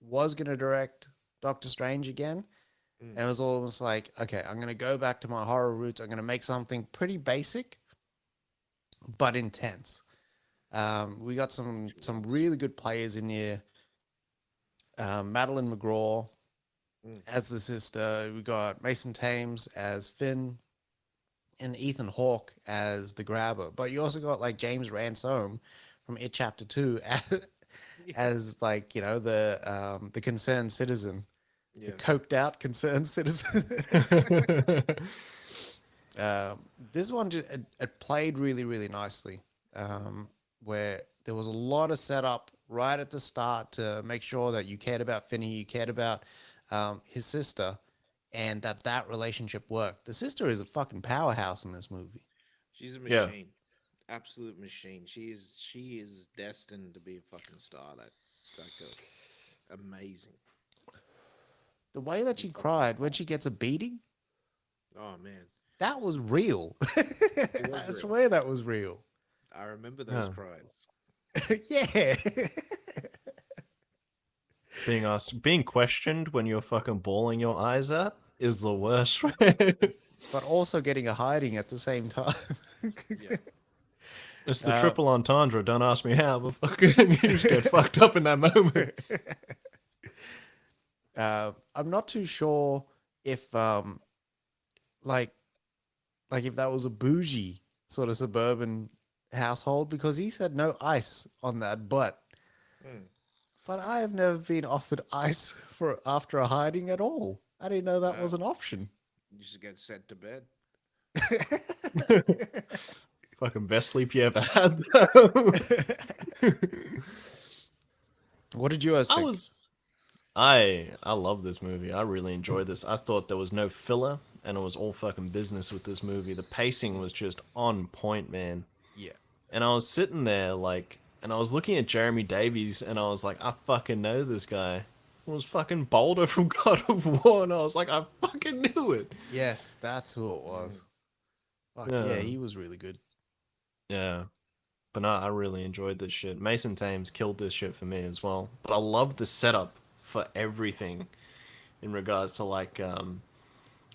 was going to direct Doctor Strange again. And it was almost like, okay, I'm going to go back to my horror roots. I'm going to make something pretty basic, but intense. We got some really good players in here. Madeline McGraw as the sister. We got Mason Thames as Finn, and Ethan Hawke as the grabber. But you also got like James Ransome from It Chapter 2 as like, you know, the concerned citizen. The coked out concerned citizen. This one just, it played really, really nicely. Where there was a lot of setup right at the start to make sure that you cared about Finney, you cared about his sister, and that relationship worked. The sister is a fucking powerhouse in this movie. She's a machine. Absolute machine. She is destined to be a fucking star, that girl. Amazing. The way that she cried when she gets a beating. Oh man. That was real. I swear that was real. I remember those cries. Yeah. Being questioned when you're fucking bawling your eyes out is the worst. But also getting a hiding at the same time. It's the triple entendre. Don't ask me how, but fucking you just get fucked up in that moment. I'm not too sure if like if that was a bougie sort of suburban household, because he said no ice on that butt. But I have never been offered ice for after a hiding at all. I didn't know that was an option. You should get sent to bed. Fucking best sleep you ever had, though. What did you guys think? I love this movie. I really enjoyed this. I thought there was no filler, and it was all fucking business with this movie. The pacing was just on point, man. Yeah. And I was sitting there, like, and I was looking at Jeremy Davies, and I was like, I fucking know this guy. It was fucking Boulder from God of War, and I was like, I fucking knew it. Yes, that's who it was. Fuck yeah, he was really good. Yeah. But no, I really enjoyed this shit. Mason Thames killed this shit for me as well. But I love the setup for everything in regards to, like,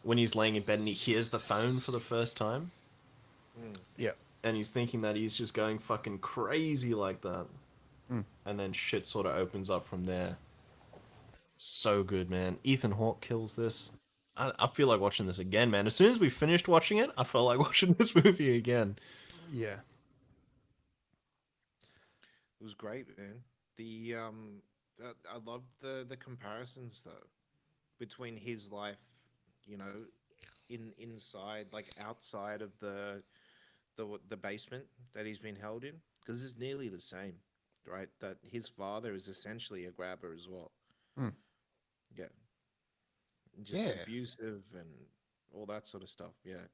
when he's laying in bed and he hears the phone for the first time. Yeah. and he's thinking that he's just going fucking crazy like that. And then shit sort of opens up from there. So good, man. Ethan Hawke kills this. I feel like watching this again, man. As soon as we finished watching it, I felt like watching this movie again. Yeah. It was great, man. I love the comparisons though between his life, you know, inside, like outside of the basement that he's been held in, because it's nearly the same, right? That his father is essentially a grabber as well. Hmm. Yeah, and just Yeah. abusive and all that sort of stuff. Yeah,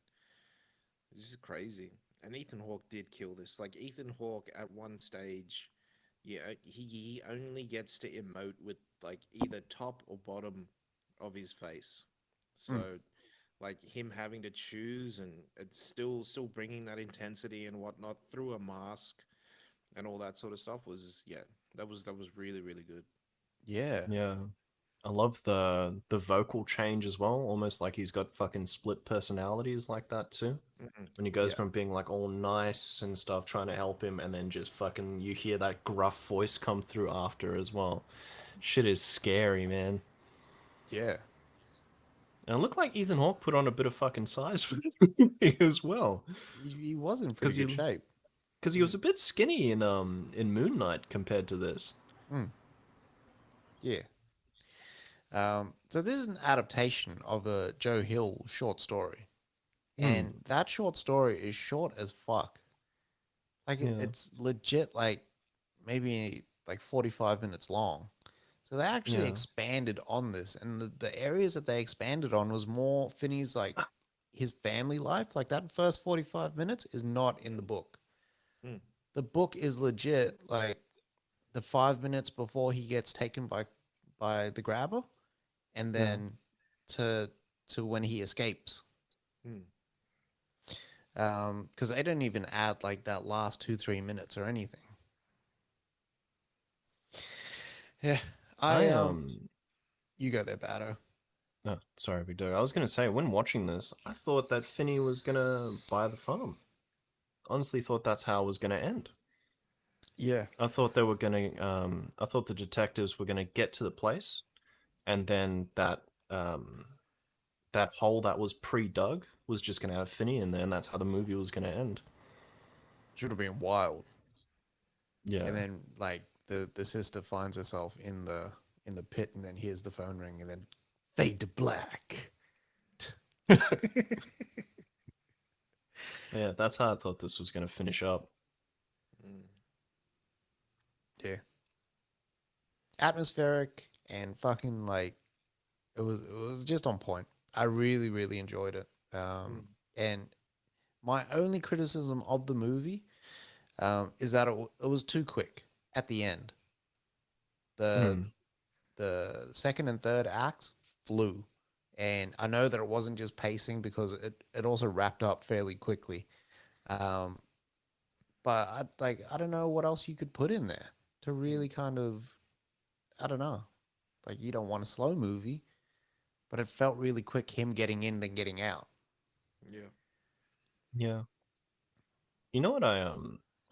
this is crazy. And Ethan Hawke did kill this. Like Ethan Hawke at one stage, yeah, he only gets to emote with like either top or bottom of his face. So like him having to choose, and it's still bringing that intensity and whatnot through a mask and all that sort of stuff was, yeah, that was really really good. Yeah. Yeah. I love the vocal change as well, almost like he's got fucking split personalities like that too. When he goes Yeah. from being like all nice and stuff, trying to help him, and then just fucking you hear that gruff voice come through after as well. Shit is scary, man. Yeah. And it looked like Ethan Hawke put on a bit of fucking size for this movie as well, He was in pretty because good shape. he was a bit skinny in Moon Knight compared to this. Yeah. So this is an adaptation of a Joe Hill short story. And that short story is short as fuck. Like Yeah. it's legit like maybe like 45 minutes long. So they actually Yeah. expanded on this, and the areas that they expanded on was more Finney's like his family life. Like that first 45 minutes is not in the book. Mm. The book is legit like the 5 minutes before he gets taken by the grabber, and Yeah. then to when he escapes. Mm. Because they didn't even add like that last 2-3 minutes or anything. Yeah, I you go there, Batto. Oh, sorry, Victor. I was gonna say, when watching this, I thought that Finney was gonna buy the farm. Honestly, thought that's how it was gonna end. Yeah, I thought they were gonna. I thought the detectives were gonna get to the place, and then that hole that was pre-dug was just gonna have Finney in there, and that's how the movie was gonna end. should have been wild. Yeah. And then like the sister finds herself in the pit, and then hears the phone ring, and then fade to black. Yeah, that's how I thought this was gonna finish up. Mm. Yeah, atmospheric and fucking like it was just on point. I really really enjoyed it. And my only criticism of the movie is that it was too quick at the end. The second and third acts flew, and I know that it wasn't just pacing because it also wrapped up fairly quickly. But I don't know what else you could put in there to really kind of, I don't know, like you don't want a slow movie, but it felt really quick him getting in then getting out. Yeah. Yeah. You know what I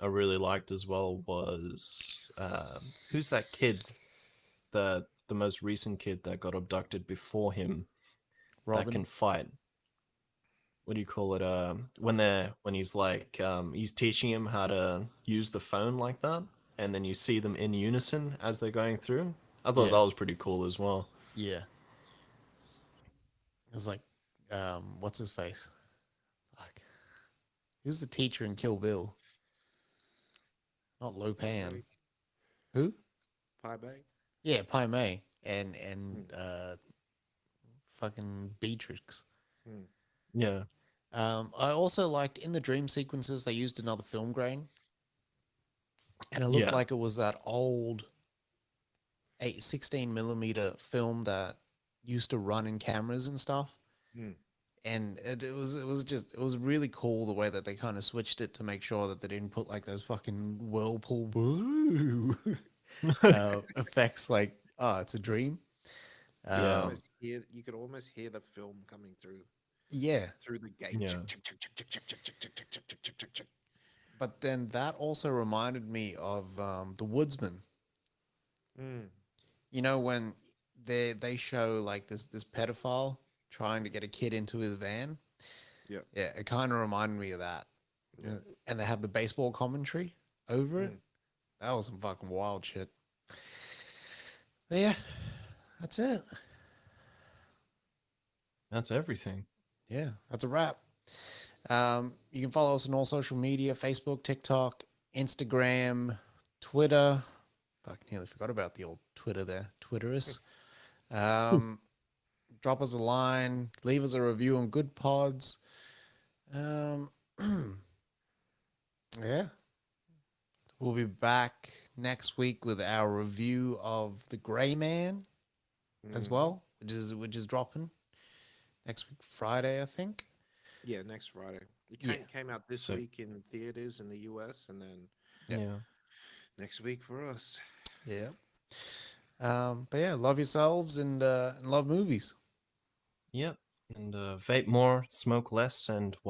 really liked as well was who's that kid, the most recent kid that got abducted before him that can Robin, fight. What do you call it? When he's like he's teaching him how to use the phone like that, and then you see them in unison as they're going through. I thought Yeah. that was pretty cool as well. yeah, it was like, what's his face? Fuck, who's the teacher in Kill Bill? Not Lopan. Maybe Who? Pie Bay. Yeah, Pai Mei and Mm. fucking Beatrix. Mm. Yeah, I also liked in the dream sequences they used another film grain, and it looked yeah, like it was that old 16 millimeter film that used to run in cameras and stuff. Mm. And it was really cool the way that they kind of switched it to make sure that they didn't put like those fucking whirlpool effects like, oh, it's a dream. Yeah. You could almost hear the film coming through Yeah. the gate. Yeah. Chick, chick, chick, chick, chick, chick, chick, chick, chick, chick, chick, chick, chick. But then that also reminded me of The Woodsman. You know, when they show like this pedophile trying to get a kid into his van. Yeah. Yeah, it kind of reminded me of that. Yeah. And they have the baseball commentary over it. That was some fucking wild shit. But yeah, that's it. That's everything. Yeah, that's a wrap. You can follow us on all social media: Facebook, TikTok, Instagram, Twitter. Fuck, nearly forgot about the old Twitter there. Twitterus. Drop us a line. Leave us a review on Good Pods. Yeah. We'll be back next week with our review of The Gray Man as well, which is dropping next week, Friday, I think. Yeah, next Friday. It came out this So- week in theaters in the US, and then Yeah. next week for us. Yeah. But yeah, love yourselves and love movies. Yep. And vape more, smoke less, and wash